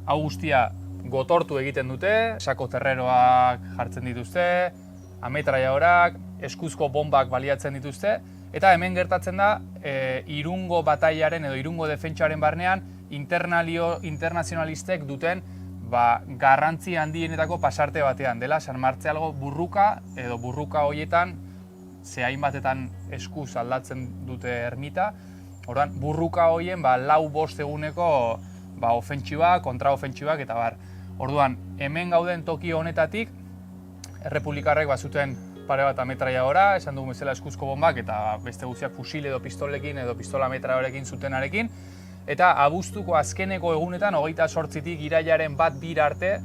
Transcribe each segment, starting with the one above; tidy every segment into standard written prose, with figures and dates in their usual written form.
hau guztia gotortu egiten dute, sako terreroak jartzen dituzte, ametralladorak, eskuzko bombak baliatzen dituzte, eta hemen gertatzen da Irungo batailaren edo Irungo defentsaren barnean internazionalistek duten garrantzi handienetako pasarte batean dela San Martzialgo burruka edo burruka horietan hainbatetan eskuz aldatzen dute ermita. Orduan, burruka horien 4-5 eguneko ofentsiba, kontraofentsibak eta bar. Orduan, hemen gauden toki honetatik, errepublikarrek bazuten pare bat ametralladora, esan dugun bezala eskuzko bombak eta beste guztiak fusil edo pistolekin edo pistola ametralladorekin zutenarekin. Eta abuztuko azkeneko egunetan, 28-tik irailaren 1-2 arte,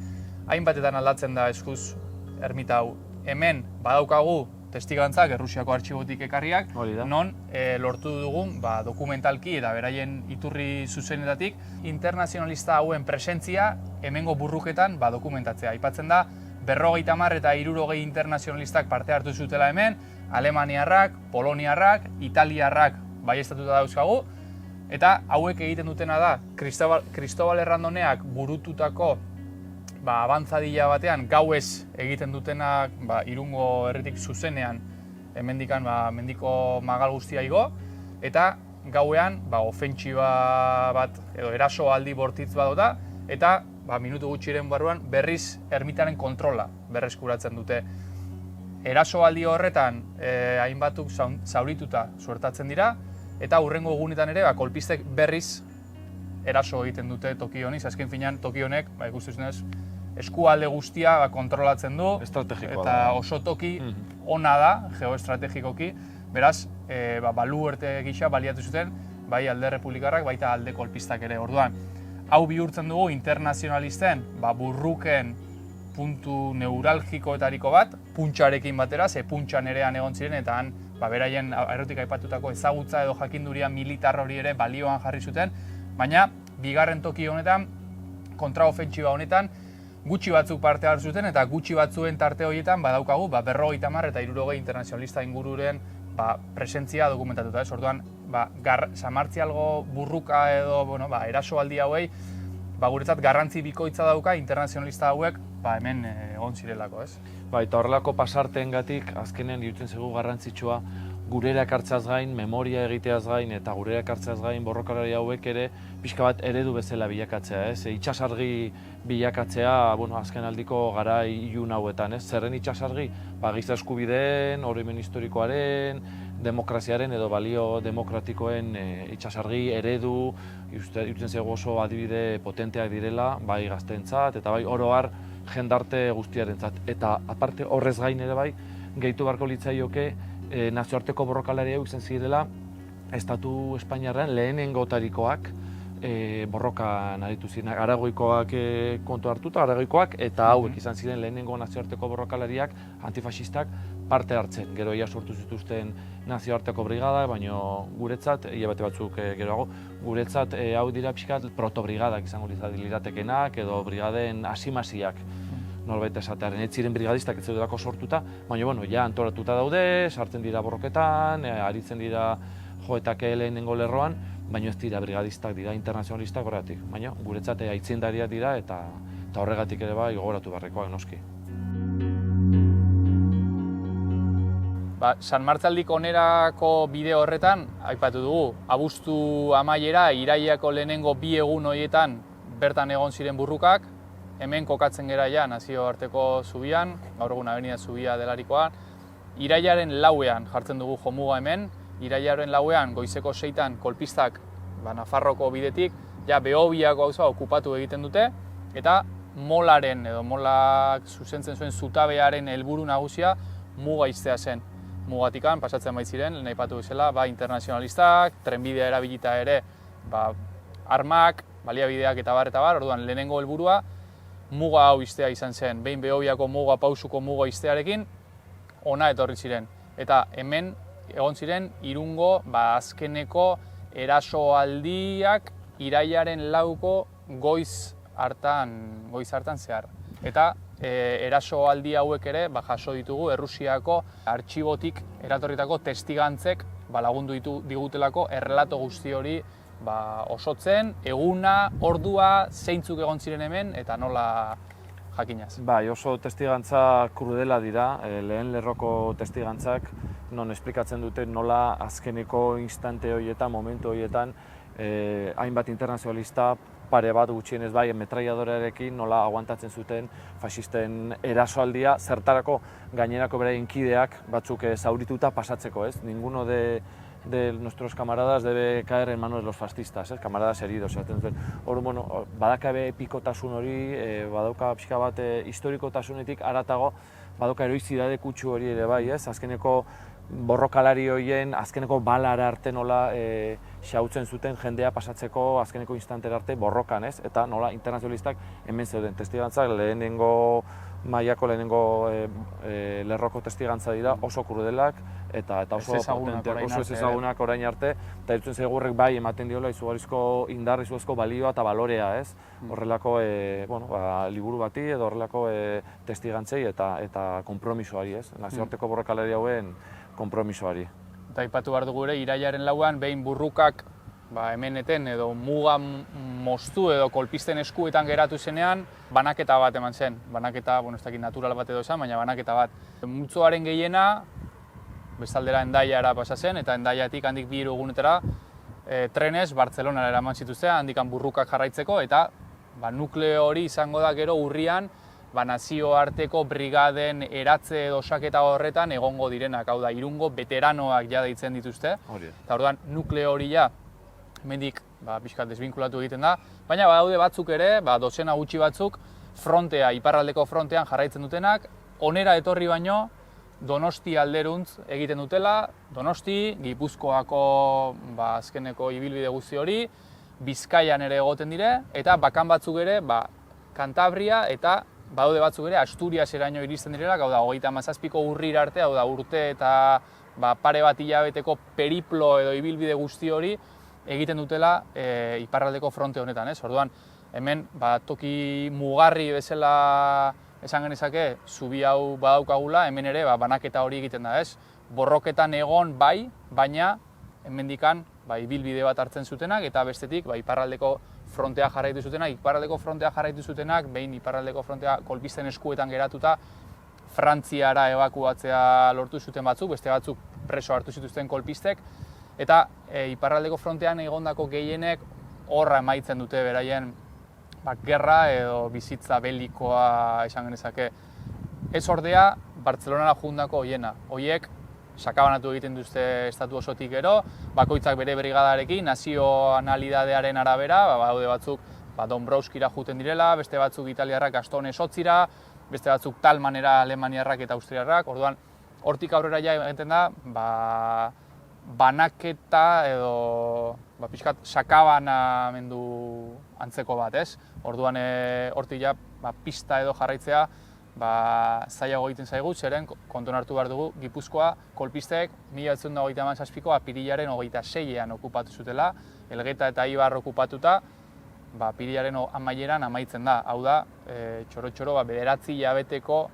hainbatetan aldatzen da eskuz ermita hau. Hemen badaukagu testigantzak Errusiako artxibotik ekarriak, non lortu dugun dokumentalki eta beraien iturri zuzenetatik internazionalista hauen presentzia hemengo burruketan dokumentatzea. Aipatzen da, 50 eta 60 internazionalistak parte hartu zutela hemen, alemaniarrak, poloniarrak, italiarrak baieztatuta dauzkagu, eta hauek egiten dutena da, Kristobal Errandoneak burututako abantzadila batean gauez egiten dutenak Irungo herritik zuzenean hemendikan mendiko magal guztia igo, eta gauean ofentsiba bat edo erasoaldi bortitz badota, eta minutu gutxiren barruan berriz ermitaren kontrola berreskuratzen dute. Erasoaldi horretan hainbatuk zaurituta suertatzen dira, eta hurrengo egunetan ere kolpistek berriz eraso egiten dute toki honi, azken finean toki honek, ikusten eskualde guztia kontrolatzen du, eta oso toki ona da, geoestrategikoki, beraz, baluerte gisa baliatu zuten, bai alde republikarrak, baita alde kolpistak ere. Orduan, hau bihurtzen dugu internazionalisten burruken puntu neuralgikoetariko bat, puntxarekin batera, ze puntxan erean egon ziren, eta han beraien aerotik aipatutako ezagutza edo jakinduria militar hori ere balioan jarri zuten, baina bigarren toki honetan, kontraofentsiba honetan, gutxi batzuk parte hartu zuten eta gutxi batzuen tarte horietan badaukagu 50 eta 60 internazionalista ingururen presentzia dokumentatuta. Orduan, San Martzialgo burruka edo erasoaldi hauei guretzat garrantzi bikoitza dauka internazionalista hauek hemen egon zirelako, ez? Eta horrelako pasarteengatik azkenen iruditzen zaigu garrantzitsua gurera ekartzeaz gain, memoria egiteaz gain eta gurera ekartzeaz gain borrokalari hauek ere pixka bat eredu bezala bilakatzea, ez? Itsasargi bilakatzea, azken aldiko garai ilun hauetan, ez? Zerren itsasargi? Giza eskubideen, oroimen historikoaren, demokraziaren edo balio demokratikoen itsasargi eredu, iruditzen zaigu oso adibide potenteak direla, bai gazteentzat eta bai oro har jendarte guztiarentzat. Eta aparte horrez gain ere bai, gehitu beharko litzaioke nazioarteko borrokalari hau izan zirela Estatu Espainiarrean lehenengotarikoak borrokan aritu ziren. Aragoikoak kontu hartuta, Aragoikoak eta hauek izan ziren lehenengo nazioarteko borrokalariak, antifasistak, parte hartzen. Gero ia sortu zituzten nazioarteko brigada, baina guretzat, hilabete batzuk geroago, guretzat hau dira pixkat protobrigadak izango liratekenak edo brigaden asimasiak. Norbait esatearen, ez ziren brigadistak ez zeudelako sortuta, baina ja antolatuta daude, sartzen dira borroketan, aritzen dira joetake lehenengo lerroan, baina ez dira brigadistak, dira internazionalistak horregatik. Baina guretzat aitzindariak dira eta horregatik ere bai gogoratu beharrekoak noski. San Martzaldiko onerako bide horretan, aipatu dugu, abuztu amaiera, irailako lehenengo 2 egun horietan bertan egon ziren burrukak, hemen kokatzen gera ja nazioarteko zubian, gaur egun Avenida Zubia delarikoan. Irailaren 4ean jartzen dugu jomuga hemen, irailaren 4ean goizeko 6etan kolpistak Nafarroko bidetik, ja Behobiako auzoa okupatu egiten dute, eta molaren edo molak zuzentzen zuen zutabearen helburu nagusia muga ixtea zen. Mugatikan pasatzen baitziren, lehen aipatu bezala, internazionalistak, trenbidea erabilita ere, armak, baliabideak eta bar, orduan lehenengo helburua muga hau ixtea izan zen. Behin Behobiako muga, Pausuko muga ixtearekin, ona etorri ziren. Eta hemen egon ziren Irungo azkeneko erasoaldiak irailaren 4ko goiz hartan zehar. Eta erasoaldi hauek ere jaso ditugu Errusiako artxibotik eratorritako testigantzek lagundu digutelako errelato guzti hori osotzen, eguna, ordua, zeintzuk egon ziren hemen, eta nola jakinaz. Bai, oso testigantza krudela dira, lehen lerroko testigantzak, non esplikatzen dute nola azkeneko instante horietan, momentu horietan, hainbat internazionalista pare bat gutxienez bai, metraiadorearekin nola aguantatzen zuten faxisten erasoaldia, zertarako gainerako beraien kideak batzuk zaurituta pasatzeko, ez? Ninguno de nuestros camaradas debe caer en manos de los fascistas, camaradas heridos. Bueno, badakabe epikotasun hori, badauka pixka bat historikotasunetik haratago, badauka heroizidade kutsu hori ere bai, ez? Azkeneko borrokalari horien, azkeneko balara arte nola xautzen zuten jendea pasatzeko azkeneko instantera arte borrokan, ez? Eta nola internazionalistak hemen zeuden testigantzak, lehenengo mailako lehenengo lerroko testigantza dira oso krudelak eta oso potenteak, oso ez ezagunak orain arte, eta irutzen zaigu horrek bai ematen diola izugarrizko indar, izugarrizko balioa eta balorea, ez? Horrelako liburu bati edo horrelako testigantzei eta konpromisoari, ez? Nazioarteko borrokalari hauen konpromisoari. Eta aipatu behar dugu ere, irailaren lauan behin burrukak hemeneten edo muga moztu edo kolpisten eskuetan geratu zenean, banaketa bat eman zen. Banaketa, ez dakit natural bat edo esan, baina banaketa bat. Multzoaren gehiena, bestaldera Hendaiara pasa zen, eta Hendaiatik handik 2 egunetara trenez Bartzelonara eraman zituzten, handikan burrukak jarraitzeko, eta nukleo hori izango da gero urrian, nazioarteko brigaden eratze edo osaketa horretan egongo direnak, hau da, Irungo veteranoak ja deitzen dituzte. Eta orduan, nukleo hori ja, hemendik pixkat desbinkulatu egiten da, baina badaude batzuk ere, dozena gutxi batzuk, frontea, iparraldeko frontean jarraitzen dutenak, onera etorri baino, Donosti alderuntz egiten dutela, Donosti, Gipuzkoako azkeneko ibilbide guzti hori, Bizkaian ere egoten dire, eta bakan batzuk ere, Kantabria eta badaude batzuk ere Asturiaseraino iristen direla, hau da, 37ko urrira arte, hau da, urte eta pare bat hilabeteko periplo edo ibilbide guzti hori egiten dutela iparraldeko fronte honetan, ez? Orduan, hemen toki mugarri bezala esan genezake, zubi hau badaukagula, hemen ere banaketa hori egiten da, ez? Borroketan egon bai, baina hemendikan ibilbide bat hartzen zutenak, eta bestetik iparraldeko frontea jarraitu zutenak, iparraldeko frontea jarraitu zutenak, behin iparraldeko frontea kolpisten eskuetan geratuta, Frantziara ebakuatzea lortu zuten batzuk, beste batzuk preso hartu zituzten kolpistek, eta iparraldeko frontean egondako gehienek horra emaitzen dute beraien gerra edo bizitza belikoa esan genezake. Ez ordea, Bartzelonara jundako hoiena. Hoiek sakabanatu egiten duzte estatu osotik gero, bakoitzak bere brigadarekin, nazionalidadearen arabera, badaude batzuk Dombrowskira juten direla, beste batzuk italiarrak Gastone Sotzira, beste batzuk Talmanera alemaniarrak eta austriarrak, orduan hortik aurrera ja egiten da, banaketa edo pixkat sakabanamendu antzeko bat, ez? Orduan hortik ja pista edo jarraitzea zailago egiten zaigu, zeren kontuan hartu behar dugu, Gipuzkoa kolpistek 1937ko apirilaren 26ean okupatu zutela, Elgeta eta Ibar okupatuta, apirilaren amaieran amaitzen da. Hau da, txoro-txoro 9 hilabeteko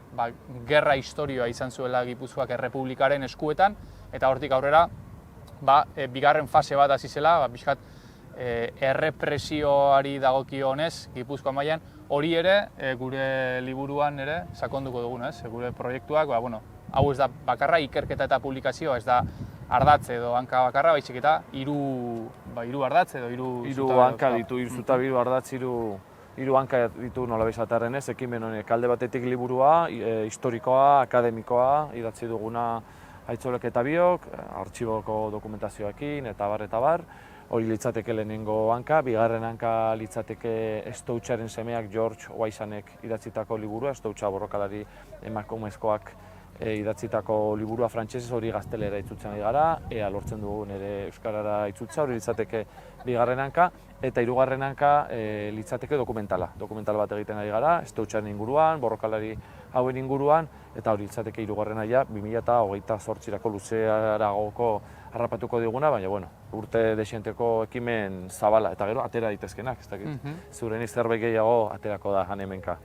gerra historioa izan zuela Gipuzkoak errepublikaren eskuetan, eta hortik aurrera bigarren fase bat hasi zela, pixkat errepresioari dagokionez Gipuzkoa mailan, hori ere gure liburuan ere sakonduko dugunez, gure proiektuak, hau ez da bakarra ikerketa eta publikazioa, ez da ardatz edo hanka bakarra, baizik eta hiru ardatz edo hiru hanka ditu, hiru zuta, hiru ardatz, hiru hanka ditu nola bezatarren ez, ekimen honek alde batetik liburua, historikoa, akademikoa, idatzi duguna Aitzolek eta biok, artxiboko dokumentazioekin eta bar, hori litzateke lehenengo hanka, bigarren hanka litzateke Stoutxaren semeak George Waisanek idatzitako liburua, Stoutxa borrokalari emakumezkoak idatzitako liburua frantsesez, hori gaztelera itzutzen ari gara, ea lortzen dugun ere euskarara itzultza, hori litzateke bigarren hanka, eta hirugarren hanka litzateke dokumentala bat egiten ari gara, Stoutxaren inguruan, borrokalari hauen inguruan, eta hori litzateke hirugarrena ja 2028rako luzearagoko harrapatuko diguna, baina urte desienteko ekimen zabala, eta gero atera daitezkenak, ez dakit. Zurenik zerbait gehiago aterako da han hemenka.